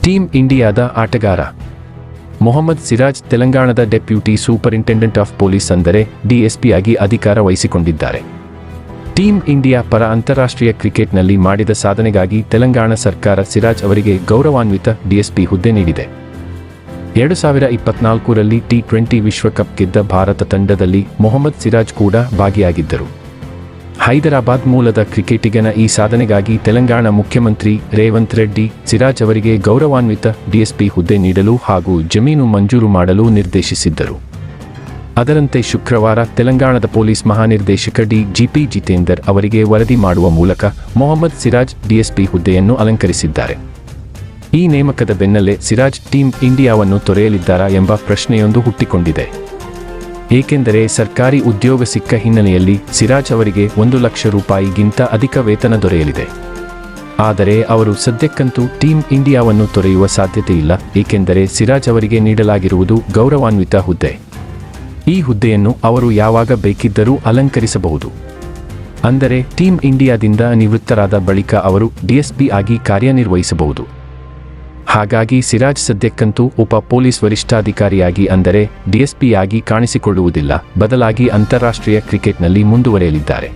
Team ಇಂಡಿಯಾದ ಆಟಗಾರ ಮೊಹಮ್ಮದ್ ಸಿರಾಜ್ ತೆಲಂಗಾಣದ ಡೆಪ್ಯೂಟಿ ಸೂಪರಿಂಟೆಂಡೆಂಟ್ ಆಫ್ ಪೊಲೀಸ್ ಅಂದರೆ ಡಿಎಸ್ಪಿ ಆಗಿ ಅಧಿಕಾರ ವಹಿಸಿಕೊಂಡಿದ್ದಾರೆ. ಟೀಮ್ ಇಂಡಿಯಾ ಪರ ಅಂತಾರಾಷ್ಟ್ರೀಯ ಕ್ರಿಕೆಟ್ನಲ್ಲಿ ಮಾಡಿದ ಸಾಧನೆಗಾಗಿ ತೆಲಂಗಾಣ ಸರ್ಕಾರ ಸಿರಾಜ್ ಅವರಿಗೆ ಗೌರವಾನ್ವಿತ ಡಿಎಸ್ಪಿ ಹುದ್ದೆ ನೀಡಿದೆ. 2024ರಲ್ಲಿ ಟಿ20 ವಿಶ್ವಕಪ್ ಗೆದ್ದ ಭಾರತ ತಂಡದಲ್ಲಿ ಮೊಹಮ್ಮದ್ ಸಿರಾಜ್ ಕೂಡ ಭಾಗಿಯಾಗಿದ್ದರು. ಹೈದರಾಬಾದ್ ಮೂಲದ ಕ್ರಿಕೆಟಿಗನ ಈ ಸಾಧನೆಗಾಗಿ ತೆಲಂಗಾಣ ಮುಖ್ಯಮಂತ್ರಿ ರೇವಂತ್ ರೆಡ್ಡಿ ಸಿರಾಜ್ ಅವರಿಗೆ ಗೌರವಾನ್ವಿತ ಡಿಎಸ್ಪಿ ಹುದ್ದೆ ನೀಡಲು ಹಾಗೂ ಜಮೀನು ಮಂಜೂರು ಮಾಡಲು ನಿರ್ದೇಶಿಸಿದ್ದರು. ಅದರಂತೆ ಶುಕ್ರವಾರ ತೆಲಂಗಾಣದ ಪೊಲೀಸ್ ಮಹಾನಿರ್ದೇಶಕ ಡಿಜಿಪಿ ಜಿತೇಂದರ್ ಅವರಿಗೆ ವರದಿ ಮಾಡುವ ಮೂಲಕ ಮೊಹಮ್ಮದ್ ಸಿರಾಜ್ ಡಿಎಸ್ಪಿ ಹುದ್ದೆಯನ್ನು ಅಲಂಕರಿಸಿದ್ದಾರೆ. ಈ ನೇಮಕದ ಬೆನ್ನಲ್ಲೇ ಸಿರಾಜ್ ಟೀಮ್ ಇಂಡಿಯಾವನ್ನು ತೊರೆಯಲಿದ್ದಾರಾ ಎಂಬ ಪ್ರಶ್ನೆಯೊಂದು ಹುಟ್ಟಿಕೊಂಡಿದೆ. ಏಕೆಂದರೆ ಸರ್ಕಾರಿ ಉದ್ಯೋಗ ಸಿಕ್ಕ ಹಿನ್ನೆಲೆಯಲ್ಲಿ ಸಿರಾಜ್ ಅವರಿಗೆ 1 ಲಕ್ಷ ರೂಪಾಯಿಗಿಂತ ಅಧಿಕ ವೇತನ ದೊರೆಯಲಿದೆ. ಆದರೆ ಅವರು ಸದ್ಯಕ್ಕಂತೂ ಟೀಮ್ ಇಂಡಿಯಾವನ್ನು ತೊರೆಯುವ ಸಾಧ್ಯತೆ ಇಲ್ಲ, ಏಕೆಂದರೆ ಸಿರಾಜ್ ಅವರಿಗೆ ನೀಡಲಾಗಿರುವುದು ಗೌರವಾನ್ವಿತ ಹುದ್ದೆ. ಈ ಹುದ್ದೆಯನ್ನು ಅವರು ಯಾವಾಗ ಬೇಕಿದ್ದರೂ ಅಲಂಕರಿಸಬಹುದು. ಅಂದರೆ ಟೀಮ್ ಇಂಡಿಯಾದಿಂದ ನಿವೃತ್ತರಾದ ಬಳಿಕ ಅವರು ಡಿಎಸ್ಪಿ ಆಗಿ ಕಾರ್ಯನಿರ್ವಹಿಸಬಹುದು. ಹಾಗಾಗಿ ಸಿರಾಜ್ ಸದ್ಯಕ್ಕಂತೂ ಉಪ ಪೊಲೀಸ್ ವರಿಷ್ಠಾಧಿಕಾರಿಯಾಗಿ ಅಂದರೆ ಡಿಎಸ್ಪಿಯಾಗಿ ಕಾಣಿಸಿಕೊಳ್ಳುವುದಿಲ್ಲ, ಬದಲಾಗಿ ಅಂತಾರಾಷ್ಟ್ರೀಯ ಕ್ರಿಕೆಟ್ನಲ್ಲಿ ಮುಂದುವರೆಯಲಿದ್ದಾರೆ.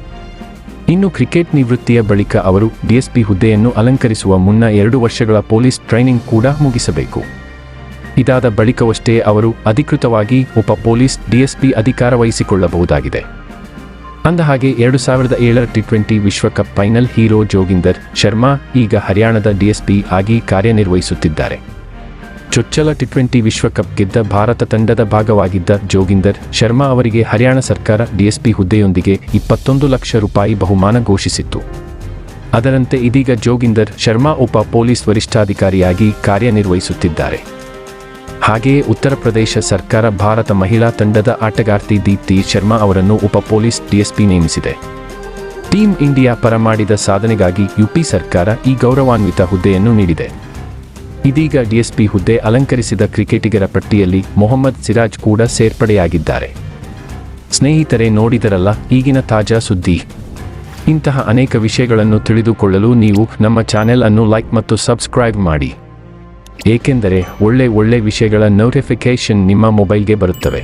ಇನ್ನು ಕ್ರಿಕೆಟ್ ನಿವೃತ್ತಿಯ ಬಳಿಕ ಅವರು ಡಿಎಸ್ಪಿ ಹುದ್ದೆಯನ್ನು ಅಲಂಕರಿಸುವ ಮುನ್ನ 2 ವರ್ಷಗಳ ಪೊಲೀಸ್ ಟ್ರೈನಿಂಗ್ ಕೂಡ ಮುಗಿಸಬೇಕು. ಇದಾದ ಬಳಿಕವಷ್ಟೇ ಅವರು ಅಧಿಕೃತವಾಗಿ ಉಪ ಪೊಲೀಸ್ ಡಿಎಸ್ಪಿ ಅಧಿಕಾರ ವಹಿಸಿಕೊಳ್ಳಬಹುದಾಗಿದೆ. ಅಂದಹಾಗೆ 2007ರ ಟಿ20 ವಿಶ್ವಕಪ್ ಫೈನಲ್ ಹೀರೋ ಜೋಗಿಂದರ್ ಶರ್ಮಾ ಈಗ ಹರಿಯಾಣದ ಡಿಎಸ್ಪಿ ಆಗಿ ಕಾರ್ಯನಿರ್ವಹಿಸುತ್ತಿದ್ದಾರೆ. ಚೊಚ್ಚಲ ಟಿ20 ವಿಶ್ವಕಪ್ ಗೆದ್ದ ಭಾರತ ತಂಡದ ಭಾಗವಾಗಿದ್ದ ಜೋಗಿಂದರ್ ಶರ್ಮಾ ಅವರಿಗೆ ಹರಿಯಾಣ ಸರ್ಕಾರ ಡಿಎಸ್ಪಿ ಹುದ್ದೆಯೊಂದಿಗೆ 21 ಲಕ್ಷ ರೂಪಾಯಿ ಬಹುಮಾನ ಘೋಷಿಸಿತ್ತು. ಅದರಂತೆ ಇದೀಗ ಜೋಗಿಂದರ್ ಶರ್ಮಾ ಉಪ ಪೊಲೀಸ್ ವರಿಷ್ಠಾಧಿಕಾರಿಯಾಗಿ ಕಾರ್ಯನಿರ್ವಹಿಸುತ್ತಿದ್ದಾರೆ. ಹಾಗೆಯೇ ಉತ್ತರ ಪ್ರದೇಶ ಸರ್ಕಾರ ಭಾರತ ಮಹಿಳಾ ತಂಡದ ಆಟಗಾರ್ತಿ ದೀಪ್ತಿ ಶರ್ಮಾ ಅವರನ್ನು ಉಪ ಪೊಲೀಸ್ ಡಿಎಸ್ಪಿ ನೇಮಿಸಿದೆ. ಟೀಮ್ ಇಂಡಿಯಾ ಪರ ಮಾಡಿದ ಸಾಧನೆಗಾಗಿ ಯುಪಿ ಸರ್ಕಾರ ಈ ಗೌರವಾನ್ವಿತ ಹುದ್ದೆಯನ್ನು ನೀಡಿದೆ. ಇದೀಗ ಡಿಎಸ್ಪಿ ಹುದ್ದೆ ಅಲಂಕರಿಸಿದ ಕ್ರಿಕೆಟಿಗರ ಪಟ್ಟಿಯಲ್ಲಿ ಮೊಹಮ್ಮದ್ ಸಿರಾಜ್ ಕೂಡ ಸೇರ್ಪಡೆಯಾಗಿದ್ದಾರೆ. ಸ್ನೇಹಿತರೆ, ನೋಡಿದರಲ್ಲ ಈಗಿನ ತಾಜಾ ಸುದ್ದಿ. ಇಂತಹ ಅನೇಕ ವಿಷಯಗಳನ್ನು ತಿಳಿದುಕೊಳ್ಳಲು ನೀವು ನಮ್ಮ ಚಾನೆಲ್ ಅನ್ನು ಲೈಕ್ ಮತ್ತು ಸಬ್ಸ್ಕ್ರೈಬ್ ಮಾಡಿ, ಏಕೆಂದರೆ ಒಳ್ಳೆ ವಿಷಯಗಳ ನೋಟಿಫಿಕೇಶನ್ ನಿಮ್ಮ ಮೊಬೈಲ್ಗೆ ಬರುತ್ತವೆ.